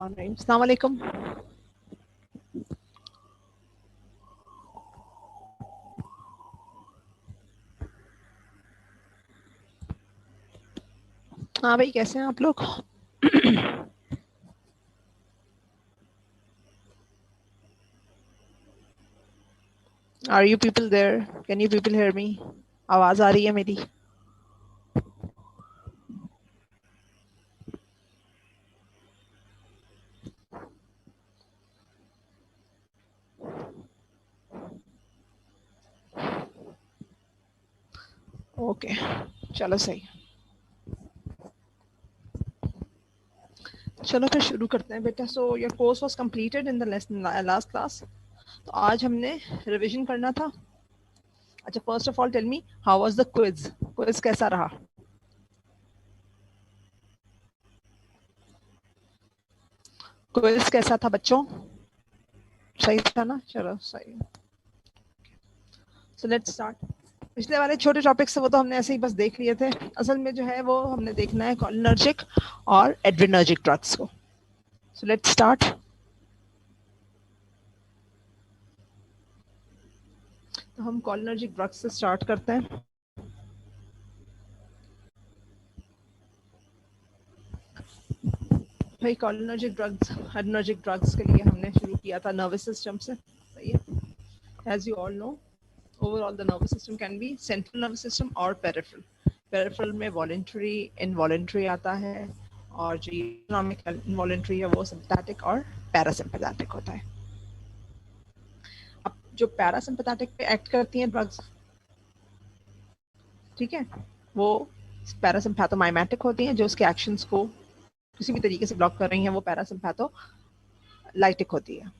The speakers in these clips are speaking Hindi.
अस्सलाम वालेकुम। हाँ भाई, कैसे हैं आप लोग? Are you people there? Can you people hear me? आवाज आ रही है मेरी? ओके, चलो सही। चलो फिर शुरू करते हैं बेटा। So your course was completed in the last class. तो आज हमने रिवीजन करना था। अच्छा, first of all tell me, how was the quiz? Quiz कैसा रहा? क्विज कैसा था बच्चों? सही था ना? चलो सही। So let's start. पिछले वाले छोटे टॉपिक्स से वो तो हमने ऐसे ही बस देख लिए थे। असल में जो है वो हमने देखना है कॉलिनर्जिक और एड्रिनर्जिक ड्रग्स को। So let's start. तो हम कॉलिनर्जिक ड्रग्स से स्टार्ट करते हैं। भाई, कॉलिनर्जिक ड्रग्स, एड्रिनर्जिक ड्रग्स के लिए हमने शुरू किया था नर्वस सिस्टम से। सही है। As you all know, overall the nervous system can be central nervous system और पेरिफेरल। पेरिफेरल में वॉलेंट्री, इनवॉलेंट्री आता है, और जो इकोनॉमिक इनवॉलेंट्री है वो सिंपैथेटिक और पैरासिम्पैथेटिक होता है। अब जो पैरासिम्पैथेटिक पे एक्ट करती हैं ड्रग्स, ठीक है, वो पैरासिम्पैथोमाइमेटिक होती हैं। जो उसके एक्शंस को किसी भी तरीके से ब्लॉक कर रही हैं वो पैरासिम्पैथोलाइटिक होती है।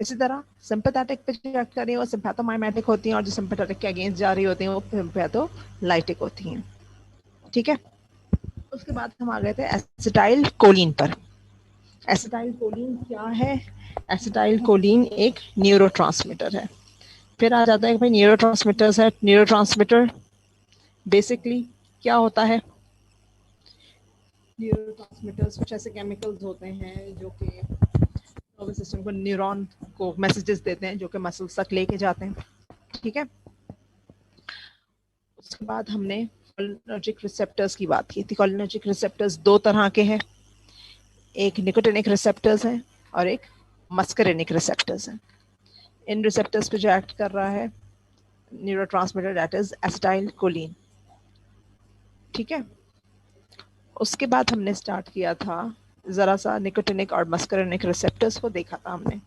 इसी तरह सिंपैथेटिक पे जो एक्ट कर रही है वो सिंपैथोमाइमेटिक होती हैं, और जो सिंपैथेटिक के अगेंस्ट जा रही होती हैं वो सिंपैथोलाइटिक होती हैं। ठीक है। उसके बाद हम आ गए थे एसिटाइल कोलिन पर। एसिटाइल कोलिन क्या है? एसिटाइल कोलिन एक न्यूरोट्रांसमीटर है। फिर आ जाता है कि भाई न्यूरोट्रांसमीटर्स है। न्यूरोट्रांसमीटर बेसिकली क्या होता है? न्यूरोट्रांसमीटर्स कुछ ऐसे केमिकल्स होते हैं जो कि नर्वस सिस्टम को, न्यूरॉन को मैसेजेस देते हैं जो कि मसल्स तक लेके जाते हैं। ठीक है। उसके बाद हमने कॉलिनर्जिक रिसेप्टर्स की बात की थी। कॉलिनर्जिक रिसेप्टर्स दो तरह के हैं, एक निकोटिनिक रिसेप्टर्स हैं और एक मस्करेनिक रिसेप्टर्स हैं। इन रिसेप्टर्स पे जो एक्ट कर रहा है neurotransmitter, that is acetyl choline. ठीक है। उसके बाद हमने स्टार्ट किया था, जरा सा निकोटिनिक और मस्करेनिक रिसेप्टर्स को देखा था हमने।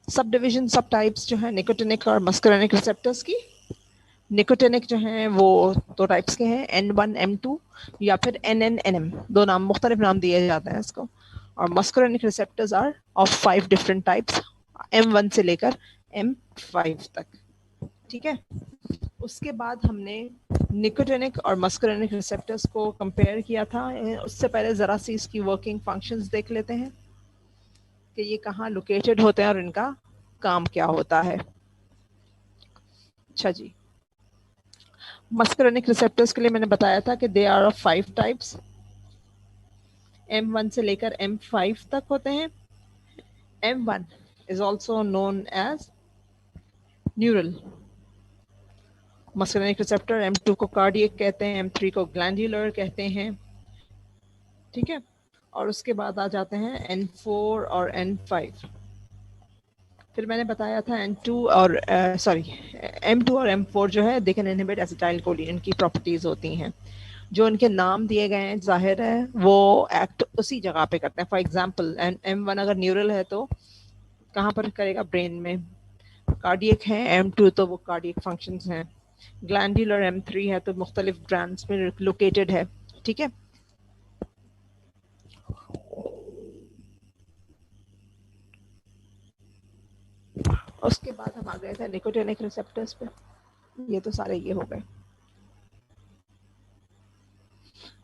सब डिवीजन, सब टाइप्स जो है निकोटिनिक और मस्करेनिक रिसेप्टर्स की। निकोटिनिक जो है वो दो टाइप्स के हैं, N1 M2 या फिर NN NM, दो नाम, मुख्तलिफ नाम दिए जाते हैं इसको। और muscarinic receptors are of 5 different types, M1 से लेकर M5 तक। ठीक है। उसके बाद हमने निकोटिनिक और मस्करेनिक रिसेप्टर्स को कंपेयर किया था। उससे पहले ज़रा सी इसकी वर्किंग फंक्शंस देख लेते हैं कि ये कहाँ लोकेटेड होते हैं और इनका काम क्या होता है। अच्छा जी, मस्करेनिक रिसेप्टर्स के लिए मैंने बताया था कि they are of 5 types, M1 से लेकर M5 तक होते हैं। M1 is also known as neural muscarinic receptor, M2 को कार्डियक कहते हैं, M3 को ग्लैंडुलर कहते हैं। ठीक है। और उसके बाद आ जाते हैं N4 और N5। फिर मैंने बताया था N2 और सॉरी M2 और M4 जो है they can inhibit acetyl choline, इनकी प्रॉपर्टीज होती हैं। जो इनके नाम दिए गए हैं जाहिर है वो एक्ट उसी जगह पे करते हैं। फॉर एग्जांपल M1 अगर न्यूरल है तो कहाँ पर करेगा? ब्रेन में। कार्डियक है M2 तो वो कार्डियक फंक्शंस हैं। ग्लैंडुलर M3 है तो मुख्तलिफ ग्लैंड्स में लोकेटेड है। ठीक है। उसके बाद हम आ गए थे निकोटिनिक रिसेप्टर्स पे। ये तो सारे ये हो गए।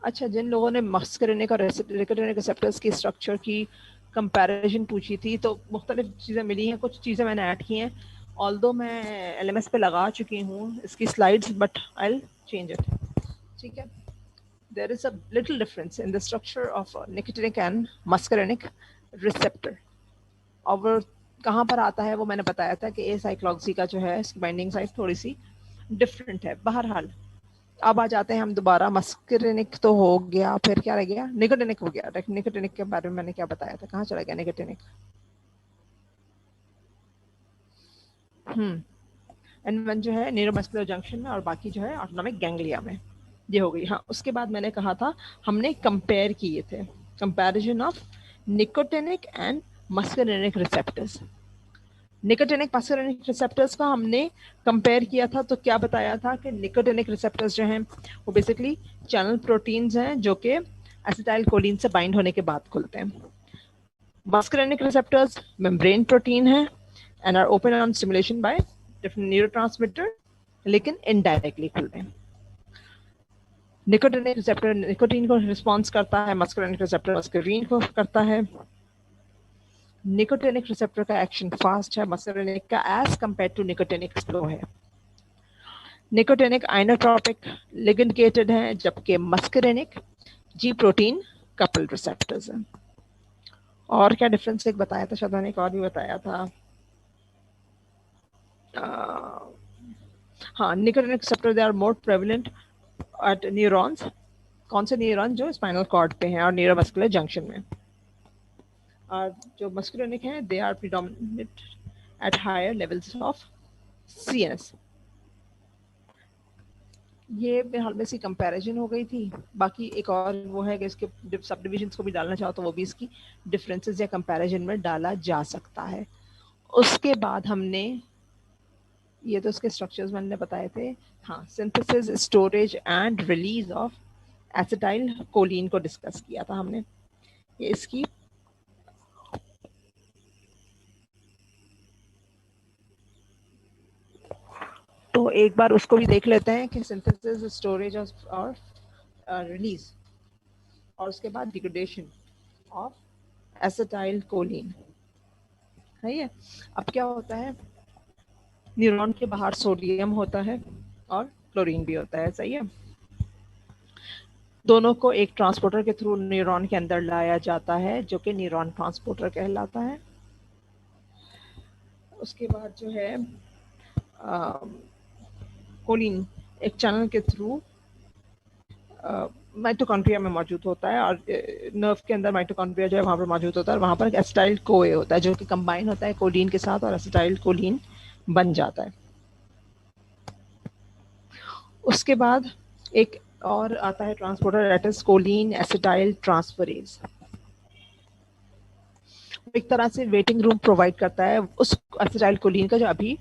अच्छा, जिन लोगों ने मस्करिनिक और निकोटिनिक रिसेप्टर्स की स्ट्रक्चर की कंपैरिजन पूछी थी तो मुख्तलिफ चीज़ें मिली हैं, कुछ चीज़ें मैंने ऐड की हैं। ऑल्दो मैं LMS पे लगा चुकी हूँ इसकी slides, but I change it. ठीक है। there is a little difference in the structure of nicotinic and muscarinic receptor. और वो कहाँ पर आता है वो मैंने बताया था कि ए साइक्लॉक्सी का जो है इसकी बाइंडिंग साइट थोड़ी सी डिफरेंट है. बहरहाल अब आ जाते हैं हम दोबारा. मस्करिनिक तो हो गया, फिर क्या रह गया? निकोटिनिक हो गया. निकोटिनिक के बारे में मैंने क्या बताया था? कहाँ चला गया निकोटिनिक? N1 जो है न्यूरोमस्कुलर जंक्शन में और बाकी जो है ऑटोनॉमिक गैंग्लिया में. ये हो गई. हाँ, उसके बाद मैंने कहा था हमने कंपेयर किए थे, comparison of nicotinic and muscarinic receptors. Nicotinic muscarinic receptors का हमने कंपेयर किया था. तो क्या बताया था कि निकोटिनिक रिसेप्टर्स जो हैं वो बेसिकली चैनल प्रोटीन्स हैं जो कि एसिटाइल कोलिन से बाइंड होने के बाद खुलते हैं. मस्करिनिक रिसेप्टर्स मेम्ब्रेन प्रोटीन है and are open on stimulation by different neurotransmitter, लेकिन इनडायरेक्टली खुलते हैं. निकोटिनिक रिसेप्टर निकोटीन को रिस्पॉन्स करता है, मस्करिनिक रिसेप्टर मस्करीन को करता है. निकोटिनिक रिसेप्टर का एक्शन फास्ट है, मस्करिनिक का as compare to nicotinic slow है. निकोटिनिक आइनोट्रोपिक लिगेंड गेटेड है, जबकि muscarinic G protein couple receptors हैं. और क्या डिफरेंस एक बताया था शायद मैंने, एक और भी बताया था. हाँ, nicotinic receptor they are more prevalent at neurons. कौन से न्यूरॉन? जो स्पाइनल कॉर्ड पे हैं और न्यूरोमस्कुलर जंक्शन में. और जो मस्कुलिनिक हैं they are predominant at higher levels of CNS. ये बेहाल में सी कंपैरिजन हो गई थी. बाकी एक और वो है कि इसके सब डिविजन्स को भी डालना चाहो तो वो भी इसकी डिफरेंसेस या कंपैरिजन में डाला जा सकता है. उसके बाद हमने ये तो उसके स्ट्रक्चर्स मैंने बताए थे. हाँ, synthesis, storage and release of acetyl choline को डिस्कस किया था हमने. ये इसकी तो एक बार उसको भी देख लेते हैं कि सिंथेसिस, स्टोरेज और रिलीज और उसके बाद डिग्रेडेशन ऑफ एसिटाइल कोलिन है. ये अब क्या होता है, न्यूरॉन के बाहर सोडियम होता है और क्लोरीन भी होता है. सही है. दोनों को एक ट्रांसपोर्टर के थ्रू न्यूरॉन के अंदर लाया जाता है जो कि न्यूरॉन ट्रांसपोर्टर कहलाता है. उसके बाद जो है कोलिन एक चैनल के थ्रू माइटोकॉन्ड्रिया में मौजूद होता है और नर्व के अंदर माइटोकॉन्ड्रिया जो है वहाँ पर मौजूद होता है. वहाँ पर एसिटाइल कोए होता है जो कि कंबाइन होता है कोलिन के साथ और एसिटाइल कोलिन बन जाता है. उसके बाद एक और आता है transporter, that is choline acetyl transferase. एक तरह से वेटिंग रूम प्रोवाइड करता है उस एसिटाइल कोलिन का जो अभी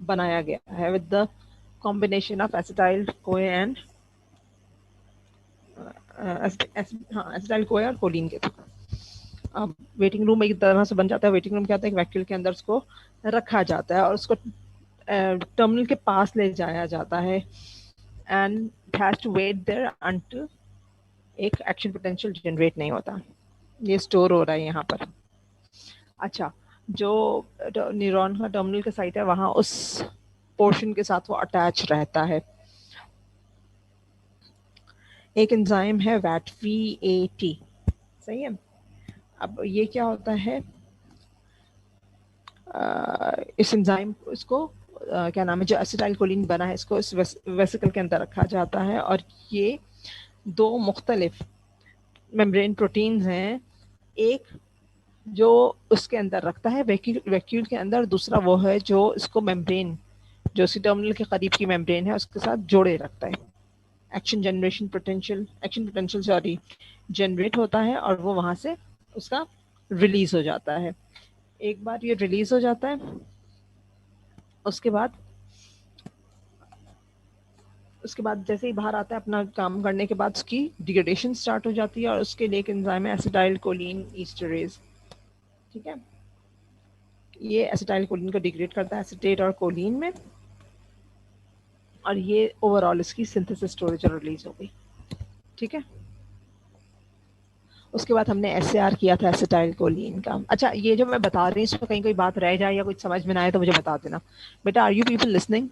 बनाया गया है with the combination of acetyl CoA and acetyl CoA और कोलिन के थ्रू. अब वेटिंग रूम एक तरह से बन जाता है. वेटिंग रूम क्या होता है, एक वैक्यूल के अंदर उसको रखा जाता है और उसको टर्मिनल के पास ले जाया जाता है and it has to wait there until एक एक्शन पोटेंशियल जनरेट नहीं होता. ये स्टोर हो रहा है यहाँ पर. अच्छा, जो न्यूरॉन का टर्मिनल का साइट है वहाँ उस पोर्शन के साथ वो अटैच रहता है. एक एंजाइम है VAT. सही है. अब ये क्या होता है, इस एंजाइम इसको क्या नाम है, जो एसिटाइल कोलिन बना है इसको इस वेसिकल के अंदर रखा जाता है और ये दो मुख्तलिफ मेम्ब्रेन प्रोटीन्स हैं. एक जो उसके अंदर रखता है वैक्यूल के अंदर, दूसरा वो है जो इसको मेम्ब्रेन जो इसकी टर्मिनल के करीब की मेम्ब्रेन है उसके साथ जोड़े रखता है. एक्शन पोटेंशियल सॉरी जनरेट होता है और वो वहाँ से उसका रिलीज हो जाता है. एक बार ये रिलीज हो जाता है उसके बाद जैसे ही बाहर आता है अपना काम करने के बाद उसकी डिग्रेडेशन स्टार्ट हो जाती है और उसके लिए एक एंजाइम है एसिटाइल कोलिन ईस्टरेज. ठीक है. ये एसिटाइल कोलिन को डिग्रेड करता है एसिटेट और कोलिन में और ये ओवरऑल इसकी सिंथेसिस, स्टोरेज और रिलीज हो गई. ठीक है. उसके बाद हमने SAR किया था एसिटाइल कोलिन का. अच्छा, ये जो मैं बता रही हूँ इसमें कहीं कोई बात रह जाए या कुछ समझ में ना आए तो मुझे बता देना. बेटा, आर यू पीपल लिसनिंग?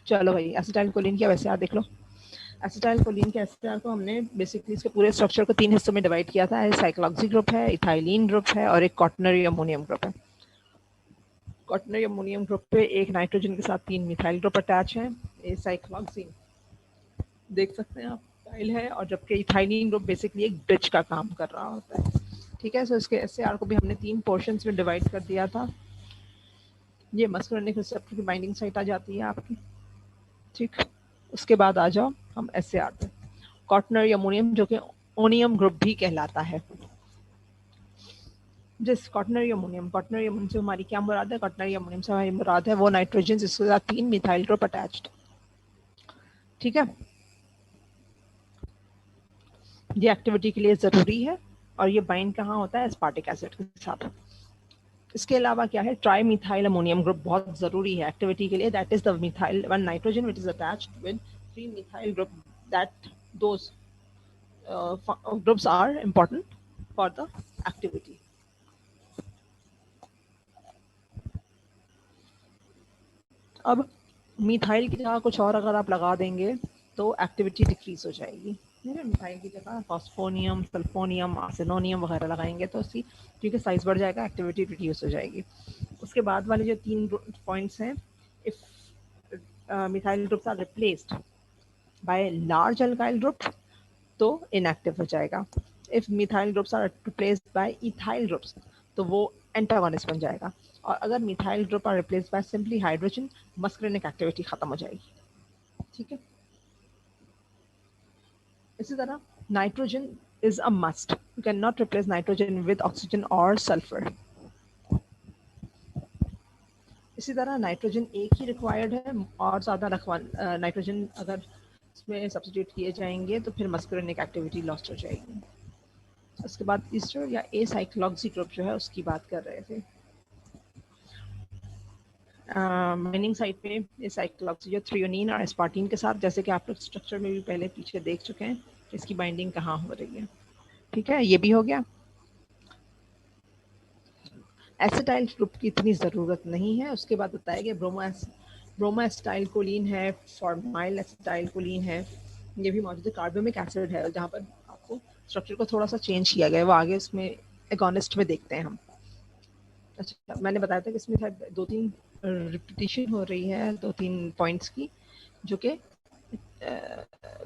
चलो भाई, एसिटाइल कोलिन की अब एसएआर देख लो। एसिटाइल कोलिन के एसएआर को हमने बेसिकली इसके पूरे स्ट्रक्चर को 3 हिस्सों में डिवाइड किया था। साइक्लॉक्सी ग्रुप है, इथाइलिन ग्रुप है और एक क्वाटरनरी अमोनियम ग्रुप है। क्वाटरनरी अमोनियम ग्रुप पे एक नाइट्रोजन के साथ 3 मिथाइल ग्रुप अटैच है। ये साइक्लॉक्सी देख सकते हैं आप इथाइल है, और जबकि इथाइलिन ग्रुप बेसिकली एक ब्रिज का काम कर रहा होता है। ठीक है, सो इसके एसएआर को भी हमने 3 पोर्शंस में डिवाइड कर दिया था। ये मस्कुलिनिक रिसेप्टर की बाइंडिंग साइट आ जाती है आपकी। ठीक, उसके बाद आ जाओ हम एसएआर पे। क्वाटरनरी अमोनियम जो कि ओनियम ग्रुप भी कहलाता है। जिस क्वाटरनरी अमोनियम से हमारी क्या मुराद है? क्वाटरनरी अमोनियम से हमारी मुराद है वो नाइट्रोजन जिसके साथ 3 मिथाइल ग्रुप अटैच्ड। ठीक है, ये एक्टिविटी के लिए जरूरी है और ये बाइंड कहाँ होता है? एस्पार्टिक एसिड के साथ। इसके अलावा क्या है? ट्राई मिथाइल अमोनियम ग्रुप बहुत जरूरी है एक्टिविटी के लिए। That is the methyl one nitrogen which is attached with 3 methyl group. That those groups are important for the activity. अब मिथाइल की जगह कुछ और अगर आप लगा देंगे तो एक्टिविटी डिक्रीज हो जाएगी। मिथाइल की जगह फॉस्फोनियम, सल्फोनियम, आर्सेनोनियम वगैरह लगाएंगे तो उसकी क्योंकि साइज बढ़ जाएगा, एक्टिविटी रिड्यूस हो जाएगी। उसके बाद वाले जो 3 पॉइंट्स हैं, if methyl groups are replaced by large alkyl group तो इनएक्टिव हो जाएगा। If methyl groups are replaced by ethyl groups तो वो एंटागोनिस्ट बन जाएगा। और अगर methyl group are replaced by simply hydrogen, muscarinic activity खत्म हो जाएगी। ठीक है, इसी तरह nitrogen is a must. You can not replace nitrogen with oxygen और सल्फर। इसी तरह नाइट्रोजन एक ही रिक्वायर्ड है, और ज़्यादा नाइट्रोजन अगर इसमें सब्स्टिट्यूट किए जाएंगे तो फिर मस्कुलिनिक एक्टिविटी लॉस्ट हो जाएगी। उसके बाद ईस्टर या ए साइक्लॉक्सी ग्रुप जो है उसकी बात कर रहे थे। बाइंडिंग साइट पे ये साइक्लॉक्सी जो थ्रियोनिन और एस्पार्टिन के साथ, जैसे कि आप लोग स्ट्रक्चर में भी पहले पीछे देख चुके हैं, इसकी बाइंडिंग कहाँ हो रही है। ठीक है, ये भी हो गया। एसिटाइल ग्रुप की इतनी ज़रूरत नहीं है। उसके बाद बताया गया ब्रोमो एसिटाइल कोलिन है, फॉर्माइल एसिटाइल कोलिन है, ये भी मौजूद है। कार्बोमिक एसिड है जहाँ पर आपको स्ट्रक्चर को थोड़ा सा चेंज किया गया है, वो आगे इसमें एगोनिस्ट में देखते हैं हम। अच्छा, मैंने बताया था कि इसमें शायद 2-3 रिपीटिशन हो रही है 2-3 पॉइंट्स की, जो कि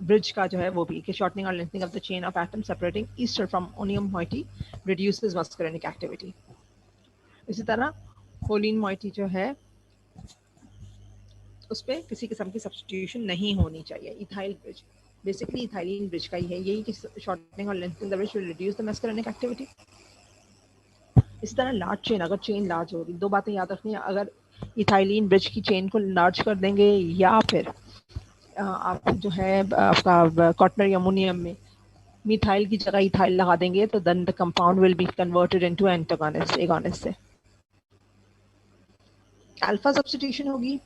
ब्रिज का जो है वो भी कि शॉर्टनिंग और lengthening of the chain of atom separating ester from onium moiety reduces muscarinic activity. इसी तरह होलिन मोइटी जो है उस पर किसी किस्म की सब्स्टिट्यूशन नहीं होनी चाहिए। Ethyl bridge basically ethylene bridge का ही है, यही कि शॉर्टनिंग और lengthening the bridge will reduce the मस्कुलिनिक activity. इसी तरह लार्ज चेन, अगर चेन लार्ज होगी, 2 बातें याद रखनी है। अगर इथाइलिन ब्रिज की चेन को लार्ज कर देंगे या फिर आप जो है आपका क्वाटरनरी अमोनियम में मिथाइल की जगह इथाइल लगा देंगे तो then the compound will be converted into antagonist, agonist से। अल्फा सब्स्टिट्यूशन होगी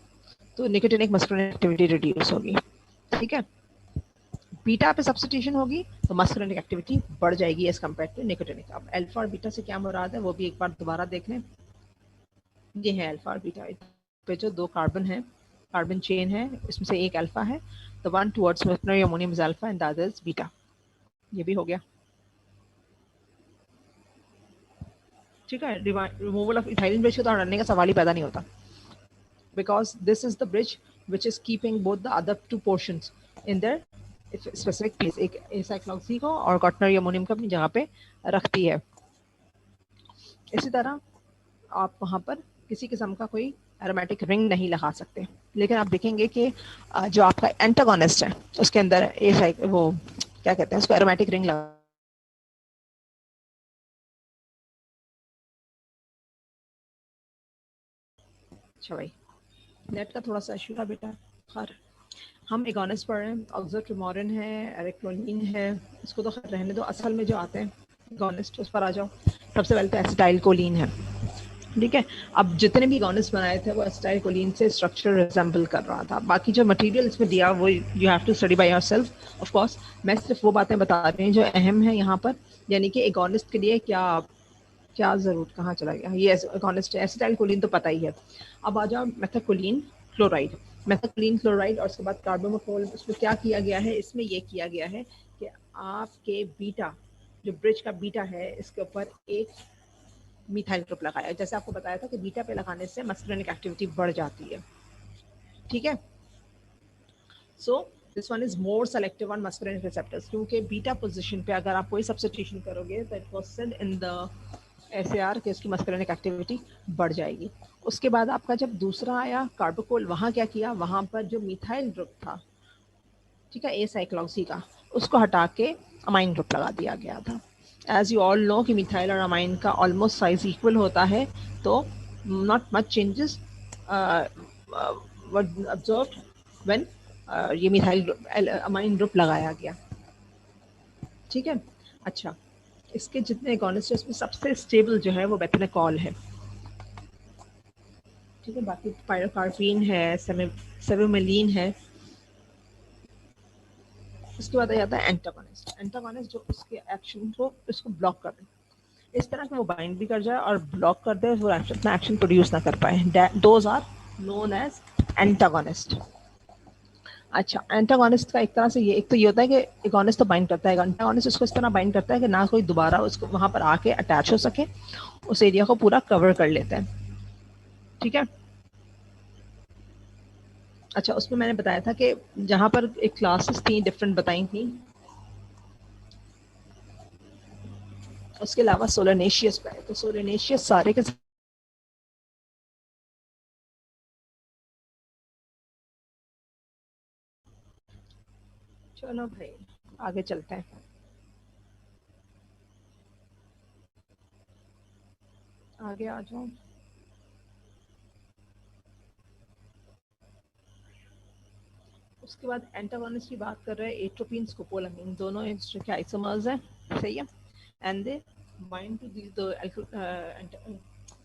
तो निकोटिनिक मस्कुलिनिक एक्टिविटी रिड्यूस होगी। ठीक है, बीटा पे सब्स्टिट्यूशन होगी तो मस्कुलिनिक एक्टिविटी बढ़ जाएगी एज कम्पेयर टू निकोटिनिक। अब अल्फा और बीटा से क्या मुराद है वो भी एक बार दोबारा देख लें। ये है अल्फा और बीटा पे जो 2 कार्बन है, कार्बन चेन है, इसमें से एक अल्फा है, the one towards मस्कुलिनिक ammonium is alpha and the other is beta. ये भी हो गया। ठीक है, रिमूवल ऑफ इथाइलिन ब्रिज को तो हटाने का सवाल ही पैदा नहीं होता, because this is the bridge which is keeping both the other 2 portions in their specific place। एक साइक्लॉक्सी को और क्वाटरनरी अमोनियम को अपनी जगह पे रखती है। इसी तरह आप वहाँ पर किसी किस्म का कोई एरोमेटिक रिंग नहीं लगा सकते, लेकिन आप देखेंगे कि जो आपका एंटागोनिस्ट है उसके अंदर वो क्या कहते हैं उसको, एरोमेटिक रिंग लगा। अच्छा भाई, नेट का थोड़ा सा इशू था बेटा। खैर, हम एगोनिस्ट पढ़ रहे हैं, ऑक्सोट्रिमोरिन है, एरिक्लोनिन है, इसको तो खैर रहने दो। असल में जो आते हैं एगोनिस्ट उस पर आ जाओ। सबसे पहले तो एसिटाइल कोलिन है। ठीक है, अब जितने भी एगोनिस्ट बनाए थे वो एसिटाइल कोलिन से स्ट्रक्चर रिजेंबल कर रहा था। बाकी जो मटेरियल इसमें दिया वो you have to study by yourself of course. मैं सिर्फ वो बातें बता रही हूँ जो अहम है यहाँ पर, यानी कि एगोनिस्ट के लिए क्या क्या जरूरत, कहाँ चला गया ये एगोनिस्ट है। एसिटाइल कोलिन तो पता ही है। अब आ जाओ मेथाकोलिन क्लोराइड। मेथाक्लीन क्लोराइड और उसके बाद कार्बोमोकोल। उसमें क्या किया गया है, इसमें ये किया गया है कि आपके बीटा, जो ब्रिज का बीटा है, इसके ऊपर एक मिथाइल ग्रुप लगाया। जैसे आपको बताया था कि बीटा पे लगाने से मस्कुलिनिक एक्टिविटी बढ़ जाती है, ठीक है। So this one is more selective on मस्कुलिनिक receptors, क्योंकि बीटा पोजीशन पे अगर आप कोई सब्स्टिट्यूशन करोगे तो it was said in the SAR कि उसकी मस्कुलिनिक एक्टिविटी बढ़ जाएगी। उसके बाद आपका जब दूसरा आया कार्बोकोल, वहाँ क्या किया, वहाँ पर जो मिथाइल ग्रुप था, ठीक है, ए साइक्लॉक्सी का, उसको हटा के अमाइन ग्रुप लगा दिया गया था। एज यू ऑल नो कि मिथाइल और अमाइन का ऑलमोस्ट साइज इक्वल होता है, तो not much changes observed when ये मिथाइल अमाइन ग्रुप लगाया गया, ठीक है। अच्छा, इसके जितने एगोनिस्ट है उसमें सबसे स्टेबल जो है वो बेथेनेकॉल है, ठीक है। बाकी पायरोकार्पिन है, सेविमिलीन है। उसके बाद आ जाता है एंटागोनिस्ट। एंटागोनिस्ट जो उसके एक्शन को, इसको ब्लॉक कर दे, इस तरह कि वो बाइंड भी कर जाए और ब्लॉक कर दे, वो अपना एक्शन प्रोड्यूस ना कर पाए। Those are known as antagonist. अच्छा, एंटागोनिस्ट का एक तरह से ये, एक तो ये होता है कि एगोनिस्ट तो बाइंड करता है, एंटागोनिस्ट उसको इस तरह बाइंड करता है कि ना कोई दोबारा उसको वहां पर आके अटैच हो सके, उस एरिया को पूरा कवर कर लेता है, ठीक है। अच्छा, उसमें मैंने बताया था कि जहां पर एक क्लासेस थी डिफरेंट बताई थी, उसके अलावा सोलनेशियस पे है, तो सोलनेशियस सारे के, चलो भाई आगे चलते हैं। आगे आ जाओ। उसके बाद एंटागोनिस्ट की बात कर रहे हैं, एट्रोपिन स्कोपोलामाइन, दोनों के आइसोमर्स हैं, सही है। And they bind to the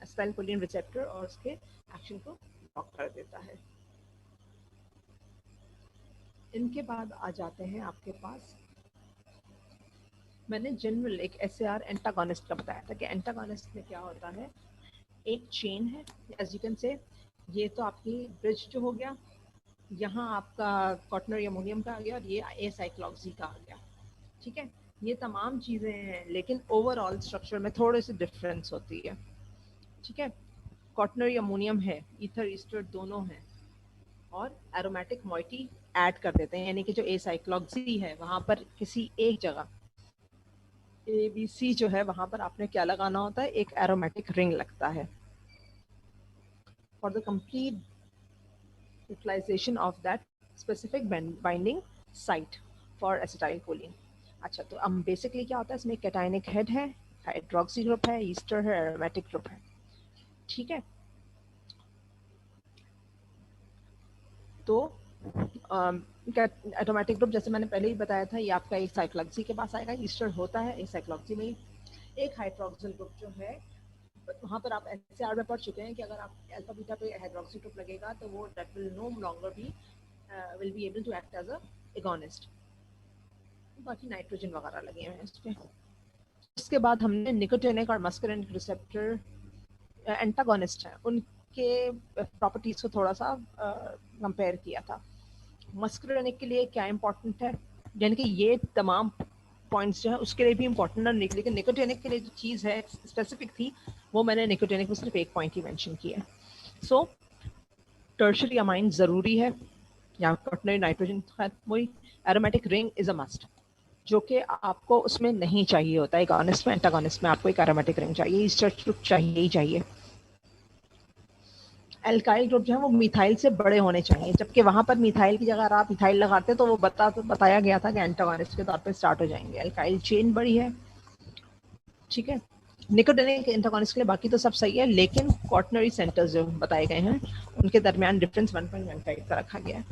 acetylcholine receptor और उसके एक्शन को ब्लॉक कर देता है। इनके बाद आ जाते हैं आपके पास, मैंने जनरल एक SAR एंटागोनिस्ट का बताया था कि एंटागोनिस्ट में क्या होता है, एक चेन है, एज यू कैन से, ये तो आपकी ब्रिज जो हो गया, यहाँ आपका कॉटनरी अमोनियम का आ गया और ये ए साइक्लॉक्सी का आ गया, ठीक है। ये तमाम चीज़ें हैं, लेकिन ओवरऑल स्ट्रक्चर में थोड़े से डिफरेंस होती है, ठीक है। कॉटनरी अमोनियम है, ईथर ईस्टर दोनों हैं, और एरोमेटिक मॉइटी ऐड कर देते हैं, यानी कि जो ए साइक्लॉक्सी है वहाँ पर किसी एक जगह ABC जो है वहाँ पर आपने क्या लगाना होता है, एक एरोमेटिक रिंग लगता है for the complete utilization of that specific binding site for acetylcholine. अच्छा, तो अब बेसिकली क्या होता है, इसमें कैटायनिक हेड है, हाइड्रोक्सी ग्रुप है, ईस्टर है, एरोमेटिक ग्रुप है, ठीक है। तो एटोमेटिक ग्रुप जैसे मैंने पहले ही बताया था, ये आपका एक साइक्लॉक्सी के पास आएगा, ईस्टर होता है एक साइक्लॉक्सी में ही। एक हाइड्रोक्सिल ग्रुप जो है, वहाँ पर आप SAR में पढ़ चुके हैं कि अगर आप अल्फा बीटा पे हाइड्रोक्सी ग्रुप लगेगा तो वो that will no longer be will be able to act as a agonist. बाकी नाइट्रोजन वगैरह लगे हुए हैं इस पे। उसके बाद हमने निकोटिनिक और मस्करिनिक रिसेप्टर एंटागोनिस्ट हैं, उनके प्रॉपर्टीज को थोड़ा सा कंपेयर किया था। मस्कुलिनिक के लिए क्या इंपॉर्टेंट है, यानी कि ये तमाम पॉइंट्स जो है उसके लिए भी इंपॉर्टेंट है, लेकिन निकोटिनिक के लिए जो चीज़ है स्पेसिफिक थी, वो मैंने निकोटिनिक में सिर्फ एक पॉइंट ही मेंशन किया है। सो टर्शरी अमाइन ज़रूरी है, या क्वाटरनरी नाइट्रोजन, वही aromatic ring is a must, जो कि आपको उसमें नहीं चाहिए होता है। एगोनिस्ट में, एंटागोनिस्ट में आपको एक एरोमेटिक रिंग चाहिए, ईस्टर ग्रुप चाहिए ही चाहिए। एल्काइल ग्रुप जो है वो मिथाइल से बड़े होने चाहिए, जबकि वहां पर मिथाइल की जगह आप मिथाइल लगाते तो वो बताया गया था कि एंटागोनिस्ट के तौर पे स्टार्ट हो जाएंगे। एल्काइल चेन बड़ी है, ठीक है। निकोटिनिक एंटागोनिस्ट के लिए बाकी तो सब सही है, लेकिन क्वाटरनरी सेंटर्स जो बताए गए हैं उनके दरमियान डिफरेंस 1.15 का रखा गया है।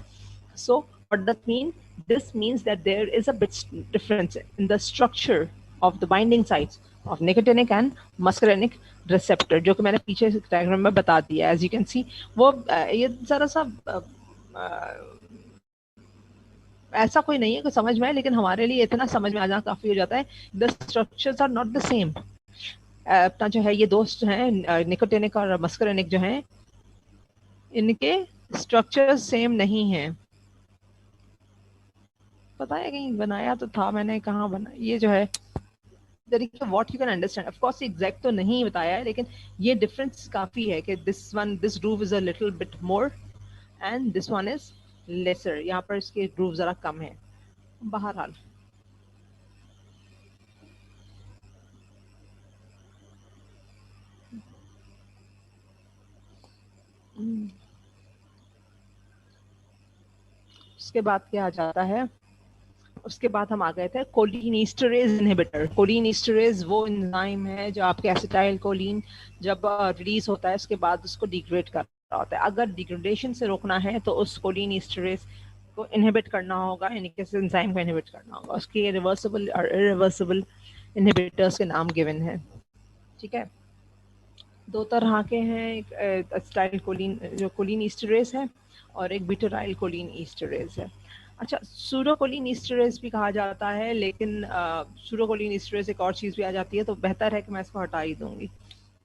So what that mean? This means that there is a bit difference in the structure of the binding sites of nicotinic and muscarinic receptor, जो कि मैंने पीछे डायग्राम में बता दिया। As you can see, वो ये जरा सा ऐसा कोई नहीं है कि समझ में आए, लेकिन हमारे लिए इतना समझ में आ जाना काफी हो जाता है। The structures are not the same. अपना जो है ये दोस्त हैं निकोटिनिक और मस्करिनिक जो हैं, इनके स्ट्रक्चर सेम नहीं है, पता है कहीं बनाया तो था मैंने, कहाँ बना ये जो है तरीके what you can understand. Of course exact तो नहीं बताया है, लेकिन ये डिफरेंस काफी है कि this groove is a little bit more and this one is lesser. यहाँ पर इसके ग्रूव जरा कम है। बहरहाल उसके बाद क्या आ जाता है, उसके बाद हम आ गए थे कोलिनेस्टरेज इनहिबिटर। कोलिनेस्टरेज वो एंजाइम है जो आपके एसिटाइल कोलिन जब रिलीज होता है उसके बाद उसको डिग्रेड कर रहा होता है। अगर डिग्रेडेशन से रोकना है तो उस कोलिनेस्टरेज को इनहिबिट करना होगा, यानी कि एंजाइम को इनहिबिट करना होगा। उसके रिवर्सिबल और इरिवर्सिबल इनहिबिटर्स के नाम गिवन है। ठीक है, दो तरह के हैं, एक एसिटाइल कोलिन जो कोलिन ईस्टरेज है और एक ब्यूटाराइल कोलिन ईस्टरेज है। अच्छा, सूडोकोलिन ईस्टरेज भी कहा जाता है, लेकिन सूडोकोलिन ईस्टरेज एक और चीज़ भी आ जाती है, तो बेहतर है कि मैं इसको हटा ही दूंगी।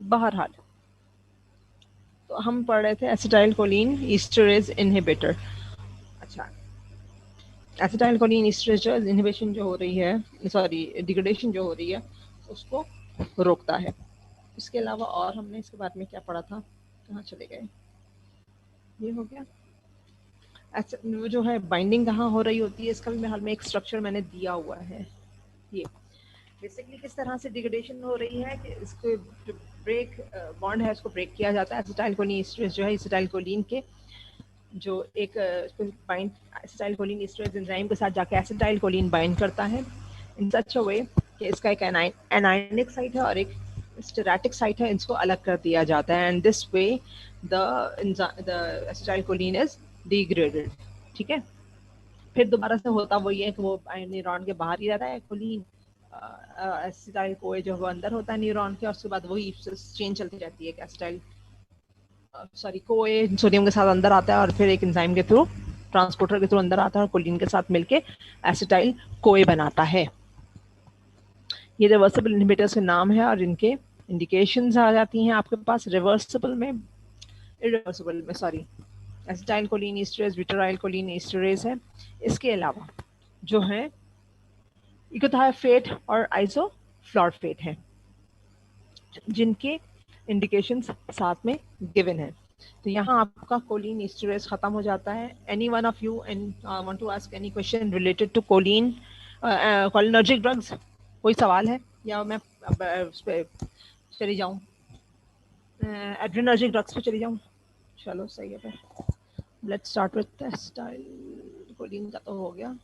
बहरहाल तो हम पढ़ रहे थे एसिटाइल कोलिन ईस्टरेज इनहिबिटर। अच्छा, एसिटाइल कोलिन ईस्टरेज जो इनहिबिशन जो हो रही है, सॉरी डिग्रेडेशन जो हो रही है, उसको रोकता है। इसके अलावा और हमने इसके बारे में क्या पढ़ा था, कहाँ चले गए, ये हो गया। अच्छा, वो जो है बाइंडिंग कहाँ हो रही होती है, इसका भी हाल में एक स्ट्रक्चर मैंने दिया हुआ है। ये बेसिकली किस तरह से डिग्रेडेशन हो रही है कि इसको जो ब्रेक बॉन्ड है उसको ब्रेक किया जाता है। एसिटाइल कोलिन ईस्टरेज जो है एसिटाइल कोलिन के जो एक बाइंड एसिटाइल कोलिन ईस्टरेज एंजाइम के साथ जाके एसिटाइल कोलिन बाइंड करता है इन सच अ वे कि इसका एक एनायनिक साइट है और एक स्टेरेटिक साइट है, इसको अलग कर दिया जाता है। And this way the acetyl choline is degraded. ठीक है, फिर दोबारा से होता वही है कि वो न्यूरॉन के बाहर ही रहता है कोलिन, एसिटाइल कोए जो वो अंदर होता है न्यूरॉन के, और उसके बाद वही चेंज चलती रहती है कि एसिटाइल सॉरी कोए सोडियम के साथ अंदर आता है और फिर एक एंजाइम के थ्रू ट्रांसपोर्टर के थ्रू अंदर आता है और कोलिन के साथ मिलके एसिटाइल कोए बनाता है। ये रिवर्सिबल इनहिबिटर्स के नाम है और इनके इंडिकेशंस आ जाती हैं आपके पास रिवर्सिबल में, इरिवर्सिबल में सॉरी। एसिटाइल कोलिन ईस्टरेज, ब्यूटाराइल कोलिन ईस्टरेज है। इसके अलावा जो है इकोथायोफेट और आइसोफ्लॉरफेट है, जिनके इंडिकेशंस साथ में गिवन है। तो यहाँ आपका कोलिन ईस्टरेज खत्म हो जाता है। Any one of you and want to ask any question related to choline cholinergic drugs? कोई सवाल है या मैं अब उस पे चली जाऊँ, एड्रेनर्जिक ड्रग्स पे चली जाऊँ? चलो सही है, फिर let's start with acetyl choline का तो हो गया,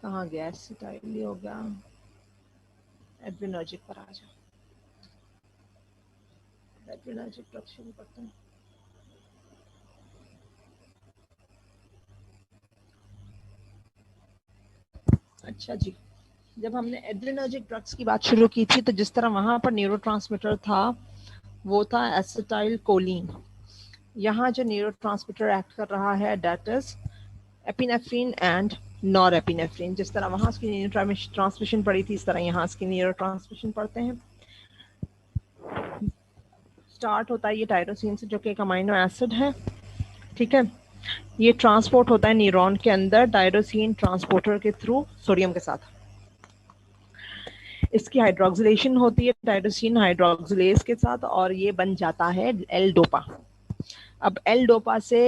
कहाँ गया एसिटाइल, ये हो गया। एड्रेनर्जिक पर आ जाओ, एड्रेनर्जिक ड्रग्स शुरू करते हैं। अच्छा जी, जब हमने एड्रेनर्जिक ड्रग्स की बात शुरू की थी तो जिस तरह वहां पर न्यूरोट्रांसमीटर था वो था एसिटाइल कोलिन। यहाँ जो न्यूरोट्रांसमीटर एक्ट कर रहा है that is epinephrine and nor epinephrine. जिस तरह वहां उसकी न्यूरो ट्रांसमिशन पड़ी थी, इस तरह यहाँ उसकी न्यूरो ट्रांसमिशन पढ़ते हैं। स्टार्ट होता है ये टायरोसिन से, जो कि एक अमाइनो एसिड है। ठीक है, ये ट्रांसपोर्ट होता है न्यूरॉन के अंदर टायरोसिन ट्रांसपोर्टर के थ्रू सोडियम के साथ। इसकी हाइड्रोक्सिलेशन होती है टायरोसिन हाइड्रोक्सिलेज के साथ और ये बन जाता है एल डोपा। अब एल डोपा से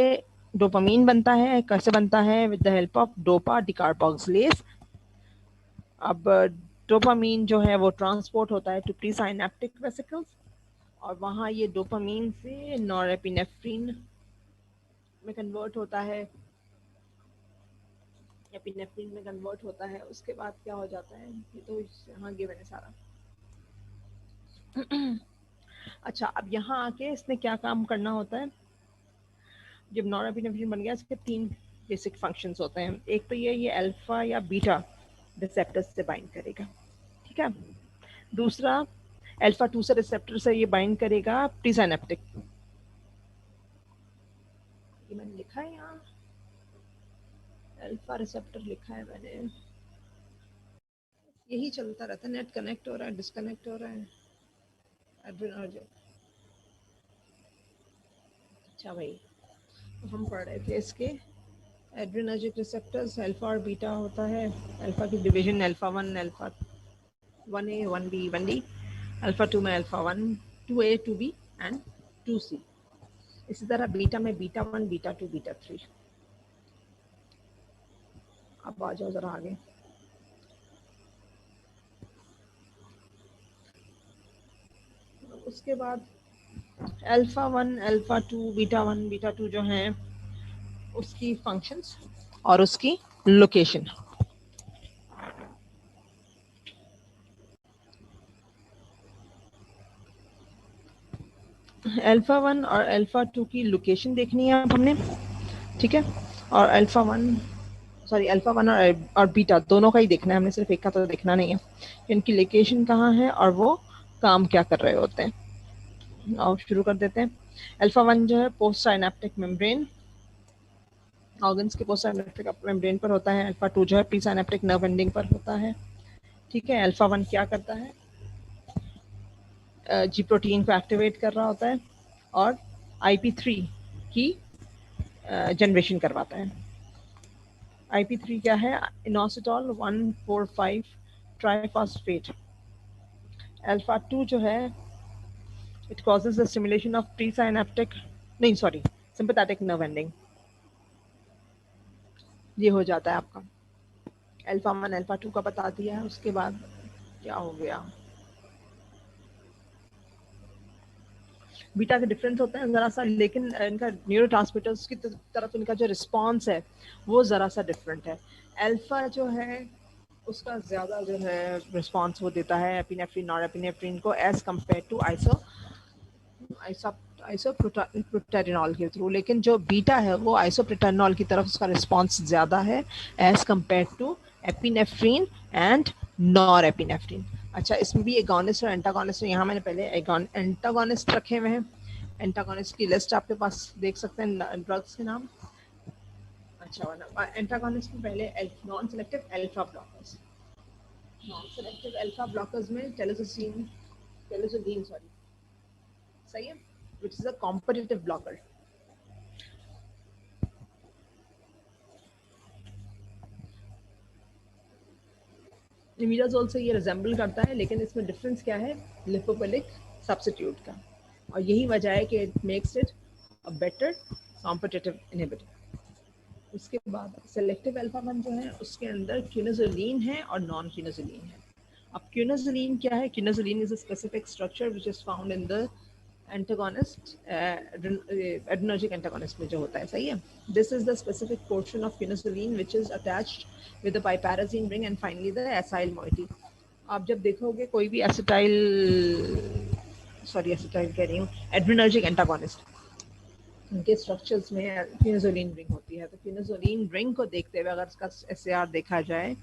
डोपामीन बनता है। कैसे बनता है? With the help of dopa decarboxylase. अब डोपामीन जो है वो ट्रांसपोर्ट होता है टू प्री साइनेप्टिक वेसिकल्स और वहाँ ये डोपामीन से नॉरएपिनेफ्रिन में कन्वर्ट होता है, एपिनेफ्रिन में कन्वर्ट होता है। उसके बाद क्या हो जाता है, ये तो यहाँ गिवन है सारा। अच्छा, अब यहाँ आके इसने क्या काम करना होता है? जब नॉरएपिनेफ्रिन बन गया, इसके तीन बेसिक फंक्शंस होते हैं। एक तो ये अल्फा या बीटा रिसेप्टर्स से बाइंड करेगा। ठीक है, दूसरा अल्फा 2 से रिसेप्टर से ये बाइंड करेगा प्रीसाइनेप्टिक। ये मैंने लिखा है यहाँ, अल्फा रिसेप्टर लिखा है मैंने। यही चलता रहता है, नेट कनेक्ट हो रहा है, डिस्कनेक्ट हो रहा है। एड्रेनर्जिक अच्छा भाई, तो हम पढ़ रहे थे इसके एड्रेनर्जिक रिसेप्टर्स अल्फा और बीटा होता है। अल्फा की division alpha one, alpha one A, one B, one D. Alpha two में alpha one, two A, two B and two C. इसी तरह बीटा में beta one, beta two, beta three. अब आ जाओ जरा आगे। उसके बाद alpha one, alpha two, beta two जो है उसकी फंक्शंस और उसकी लोकेशन। अल्फा वन और अल्फा टू की लोकेशन देखनी है अब हमने, ठीक है। और alpha one, sorry alpha one और बीटा दोनों का ही देखना है हमने, सिर्फ एक का तो देखना नहीं है। इनकी लोकेशन कहाँ है और वो काम क्या कर रहे होते हैं। और शुरू कर देते हैं। अल्फा वन जो है पोस्ट साइनेप्टिक मेम्ब्रेन, ऑर्गन्स के पोस्ट साइनेप्टिक मेम्ब्रेन पर होता है। अल्फा टू जो है प्री साइनेप्टिक नर्व एंडिंग पर होता है, ठीक है। अल्फा वन क्या करता है, जी प्रोटीन को एक्टिवेट कर रहा होता है और IP3 की जनरेशन करवाता है। IP3 क्या है, इनोसिटॉल 1,4,5 ट्राइफॉस्फेट। अल्फा टू जो है it causes the stimulation of pre synaptic, नहीं सॉरी, सिंपैथेटिक नर्व एंडिंग। ये हो जाता है आपका। अल्फा वन अल्फा टू का बता दिया है। उसके बाद क्या हो गया, बीटा के डिफरेंस होते हैं ज़रा सा, लेकिन इनका न्यूरोट्रांसमीटर्स की तरफ इनका जो रिस्पॉन्स है वो ज़रा सा डिफरेंट है। अल्फा जो है उसका ज़्यादा जो है रिस्पॉन्स वो देता है एपिनेफ्रिन, नॉरएपिनेफ्रिन को, एज कम्पेयर टू आइसोप्रोटेरिनॉल के थ्रू। लेकिन जो बीटा है वो आइसोप्रोटेरिनॉल की तरफ उसका रिस्पॉन्स ज़्यादा है as compare to epinephrine and norepinephrine. अच्छा, इसमें भी एगोनिस्ट और एंटागोनिस्ट, यहाँ मैंने पहले एंटागोनिस्ट रखे हुए हैं। एंटागोनिस्ट की लिस्ट आपके पास देख सकते हैं, ड्रग्स के नाम। अच्छा, एंटागोनिस्ट में पहले non selective alpha blockers. Non selective alpha blockers में टेलोजोलिन सॉरी, सही है, which is a competitive blocker. Imidazole से ये रिजेंबल करता है, लेकिन इसमें डिफरेंस क्या है, लिपोफिलिक सब्स्टिट्यूट का। और यही वजह है कि it makes it a better competitive inhibitor. उसके बाद सेलेक्टिव अल्फा वन जो है उसके अंदर क्यूनाजोलिन है और नॉन क्यूनाजोलिन है। अब क्यूनाजोलिन क्या है, quinazoline is a specific structure which is found in the antagonist, adrenergic antagonist में जो होता है, सही है। This is the specific portion of quinazoline which is attached with the piperazine ring and finally the acyl moiety. आप जब देखोगे कोई भी एसिटाइल, सॉरी एसिटाइल कह रही हूँ, एड्रेनर्जिक एंटागोनिस्ट, उनके स्ट्रक्चर्स में क्यूनाजोलिन रिंग होती है। तो क्यूनाजोलिन रिंग को देखते हुए अगर इसका SAR देखा जाए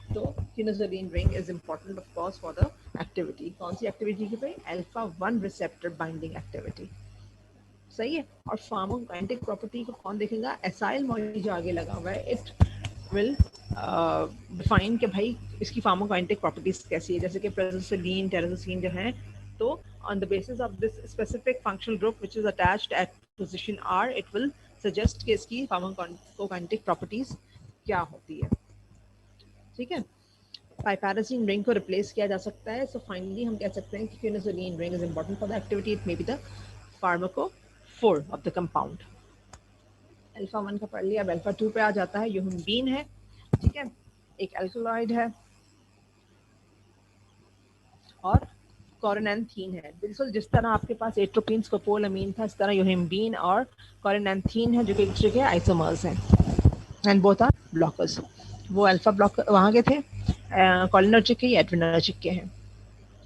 तो quinazoline ring is important of course for the activity. कौन सी एक्टिविटी की भाई, alpha one receptor binding activity, सही है। और फार्माकोकाइनेटिक प्रॉपर्टी को कौन देखेगा, एसाइल मोइटी जो आगे लगा हुआ है, इट विल डिफाइन कि भाई इसकी फार्माकोकाइनेटिक प्रॉपर्टीज कैसी है, जैसे कि प्रेजोसिलीन, टेराजोसिन जो है। तो on the basis of this specific functional group which is attached at position R, it will suggest कि इसकी फार्माकोकाइनेटिक प्रॉपर्टीज क्या होती है, ठीक है। पाइपैराजीन रिंग को रिप्लेस किया जा सकता है। सो फाइनली हम कह सकते हैं कि quinazoline ring is important for the activity, it may be the pharmacophore of the compound. Alpha one का पढ़ लिया। अब अल्फा टू पे आ जाता है, यूहिम्बीन है, ठीक है, एक एल्कलॉइड है और कोरिनेंथीन है। बिल्कुल जिस तरह आपके पास एट्रोपिन, स्कोपोलामीन था, इस तरह यूहिम्बीन और कोरिनेंथीन है जो कि एक दूसरे के आइसोमर्स हैं एंड बोथ आर ब्लॉकर्स। वो अल्फा ब्लॉकर वहाँ के थे, कोलिनर्जिक के, एड्रेनर्जिक के हैं।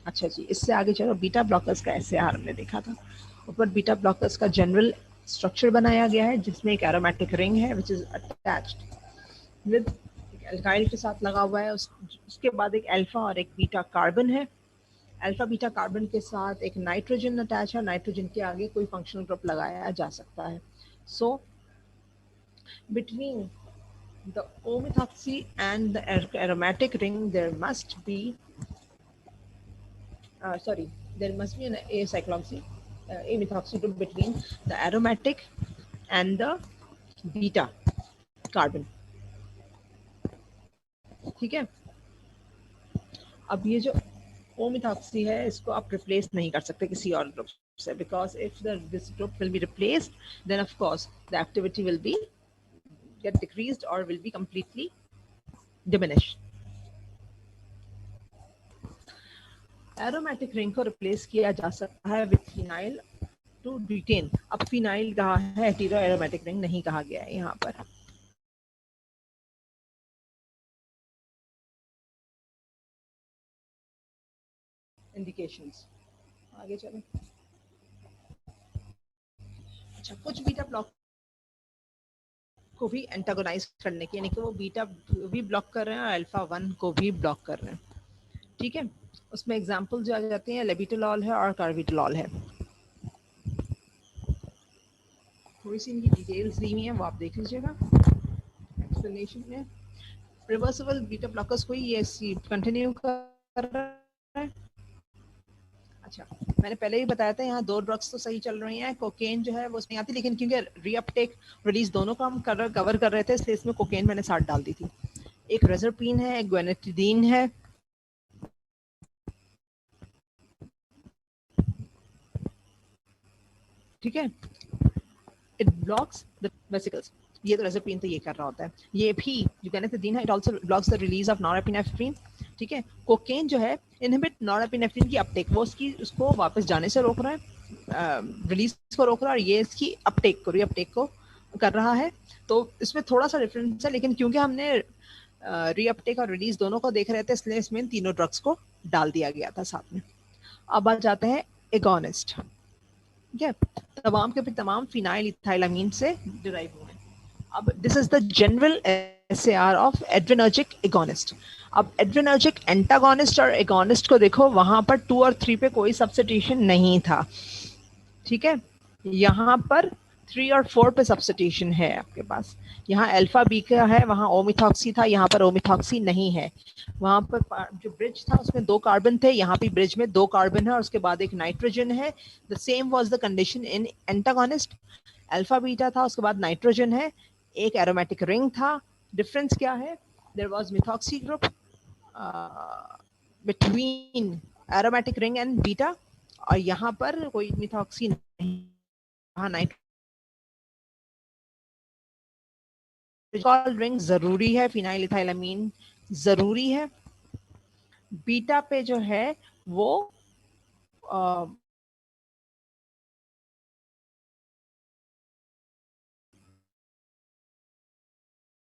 अच्छा जी, इससे आगे चलो, बीटा ब्लॉकर्स का SAR हमने देखा था। ऊपर बीटा ब्लॉकर्स का जनरल स्ट्रक्चर बनाया गया है जिसमें एक एरोमेटिक रिंग है विच इज अटैच्ड विद एल्काइल के साथ लगा हुआ है। उसके बाद एक अल्फा और एक बीटा कार्बन है। अल्फा बीटा कार्बन के साथ एक नाइट्रोजन अटैच है, नाइट्रोजन के आगे कोई फंक्शनल ग्रुप लगाया जा सकता है। So between the O methoxy and the aromatic ring there must be an acycloxy, methoxy group between the aromatic and the beta carbon. ठीक है, अब ये जो O methoxy है इसको आप रिप्लेस नहीं कर सकते किसी और ग्रुप से, because if this group will be replaced, then of course the activity will be get decreased or will be completely diminished. Aromatic ring को रिप्लेस किया जा सकता है विथ फिनाइल टू ब्यूटेन. अब फिनाइल कहा है, हेटेरो एरोमेटिक रिंग नहीं कहा गया है यहाँ पर. इंडिकेशंस आगे चलें. अच्छा, कुछ बीटा ब्लॉक को भी एंटागोनाइज करने की, यानी कि वो बीटा भी ब्लॉक कर रहे हैं और अल्फा 1 को भी ब्लॉक कर रहे हैं. ठीक है, उसमें एग्जांपल जो आ जाते हैं लेबिटोलॉल है और कार्बिटोलॉल है. थोड़ी सी इनकी डिटेल्स दी हुई है, वो आप देख लीजिएगा एक्सप्लेनेशन में. रिवर्सिबल बीटा ब्लॉकर्स को ये कंटिन्यू कर रहा है. अच्छा, मैंने पहले ही बताया था यहाँ दो ड्रग्स तो सही चल रही हैं. कोकेन जो है वो उसमें आती, लेकिन क्योंकि रीअपटेक रिलीज दोनों का हम कवर कर रहे थे, इसलिए इसमें कोकेन मैंने साथ डाल दी थी. एक रेजरपीन है, एक ग्वेनेटिडीन है. ठीक है, इट ब्लॉक्स द वेसिकल्स. ये तो रेजरपीन तो ये कर रहा होता है. ये भी जो ग्वेनेटिडीन है, it also blocks the release of norepinephrine. ठीक है, कोकेन जो है इनहिबिट नॉरएपिनेफ्रिन की अपटेक, वो उसको वापस जाने से रोक रहा है, रिलीज को रोक रहा है, और ये इसकी अपटेक को रीअपटेक को कर रहा है. तो इसमें थोड़ा सा डिफरेंस है, लेकिन क्योंकि हमने रीअपटेक और रिलीज दोनों को देख रहे थे, इसलिए इसमें तीनों ड्रग्स को डाल दिया गया था साथ में. अब आ जाते हैं एगोनिस्ट. ठीक है, तमाम के तमाम फिनाइल इथाइलामीन से डिराइव हुए हैं. अब this is the general SAR of adrenergic agonist. अब एड्रेनर्जिक एंटागोनिस्ट और एगोनिस्ट को देखो, वहां पर 2 और 3 पे कोई सब्स्टिट्यूशन नहीं था. ठीक है, यहाँ पर 3 और 4 पे सब्स्टिट्यूशन है आपके पास. यहाँ अल्फा बी का है, वहाँ ओमिथॉक्सी था, यहाँ पर ओमिथॉक्सी नहीं है. वहाँ पर जो ब्रिज था उसमें 2 कार्बन थे, यहाँ भी ब्रिज में 2 कार्बन है और उसके बाद एक नाइट्रोजन है. The same was the condition in antagonist. Alpha beta था, उसके बाद नाइट्रोजन है, एक एरोमेटिक रिंग था. डिफरेंस क्या है? There was methoxy group between aromatic ring and beta, और यहाँ पर कोई मिथॉक्सी नहीं. हाँ, नाइट्रोजन रिंग जरूरी है, फिनाइल इथाइलामीन जरूरी है. बीटा पे जो है वो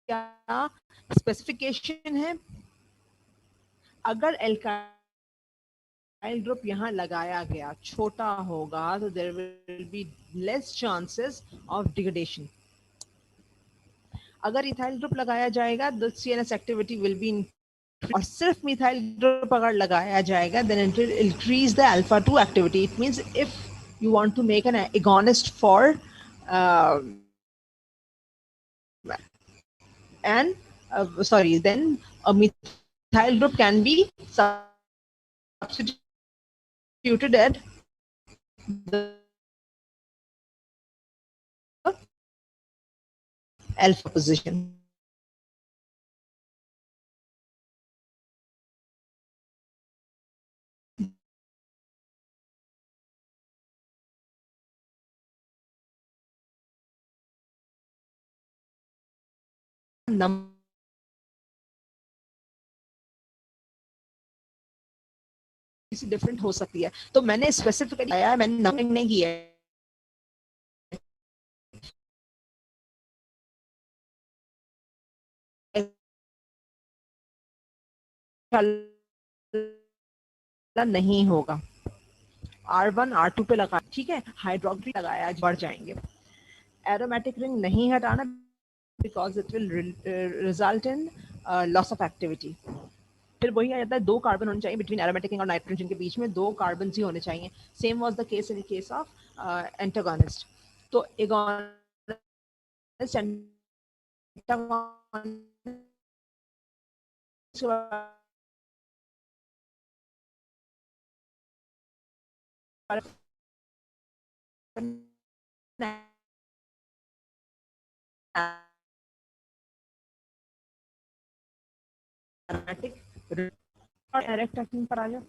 क्या स्पेसिफिकेशन है? अगर एल्काइल ग्रुप यहाँ लगाया गया छोटा होगा तो there will be less chances of degradation. अगर इथाइल ग्रुप लगाया जाएगा the CNS activity will be, और सिर्फ मिथाइल ग्रुप अगर लगाया जाएगा then it will increase the alpha 2 activity. It means if you want to make an agonist for and sorry, then a methyl group can be substituted at the alpha position. किसी डिफरेंट हो सकती है, तो मैंने स्पेसिफिकली आया है, मैंने नंबरिंग नहीं किया है, नहीं होगा. R1 R2 पे लगा, ठीक है, हाइड्रोक्सी लगाया, बढ़ जाएंगे. एरोमेटिक रिंग नहीं हटाना because it will result in loss of activity. फिर वही आ जाता है, 2 कार्बन होने चाहिए बिटवीन एरोमेटिक रिंग और नाइट्रोजन के बीच में, 2 कार्बन ही होने चाहिए. Same was the case in case of antagonist. तो एगोनिस्ट डायरेक्ट एक्टिंग पर आ जाओ।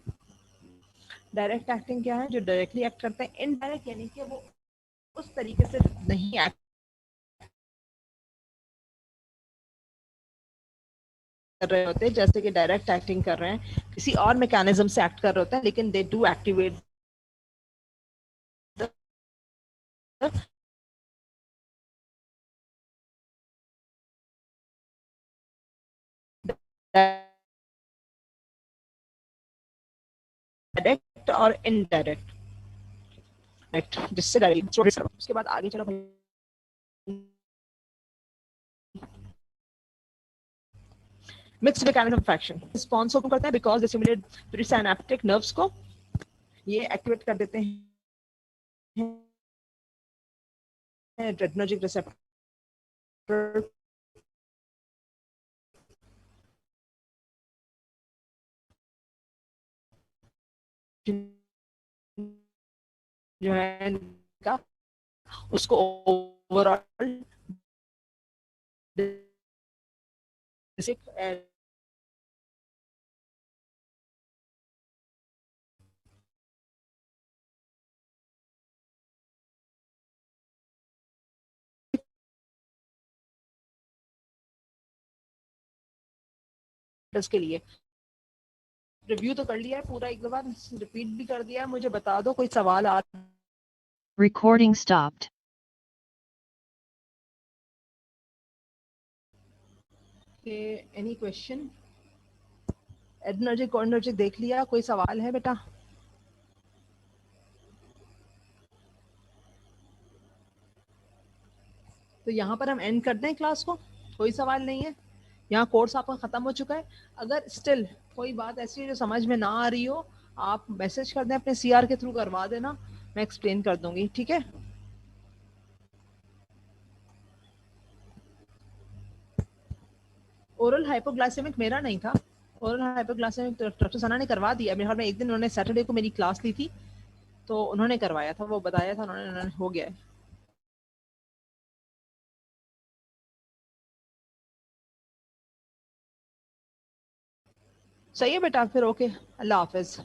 डायरेक्ट एक्टिंग क्या है? जो डायरेक्टली एक्ट करते हैं। इनडायरेक्ट यानी कि वो उस तरीके से नहीं एक्ट कर रहे होते जैसे कि डायरेक्ट एक्टिंग कर रहे हैं, किसी और मैकेनिज्म से एक्ट कर रहे होते हैं, लेकिन दे डू एक्टिवेट डायरेक्ट और इनडायरेक्ट। जिससे डायरेक्ट उसके बाद आगे चलो भाई। Mixed mechanism of action response को करते हैं because they simulate presynaptic nerves को, ये एक्टिवेट कर देते हैं adrenergic receptor जो है इनका, उसको ओवरऑल के लिए रिव्यू तो कर लिया है पूरा, एक दो बार रिपीट भी कर दिया है। मुझे बता दो कोई सवाल आ Recording stopped. Any question? Adrenergic cholinergic देख लिया, कोई सवाल है बेटा? तो यहाँ पर हम एंड कर दें क्लास को, कोई सवाल नहीं है। यहाँ कोर्स आपका खत्म हो चुका है। अगर स्टिल कोई बात ऐसी है जो समझ में ना आ रही हो, आप मैसेज कर दें, अपने सीआर के थ्रू करवा देना, मैं एक्सप्लेन कर दूंगी, ठीक है? ओरल हाइपोग्लाइसेमिक मेरा नहीं था। ओरल हाइपोग्लाइसेमिक तो डॉक्टर सना ने करवा दिया मेरे ख्याल में। एक दिन उन्होंने सैटरडे को मेरी क्लास ली थी तो उन्होंने करवाया था, वो बताया था उन्होंने, हो गया है। सही है बेटा, फिर ओके, अल्लाह हाफिज।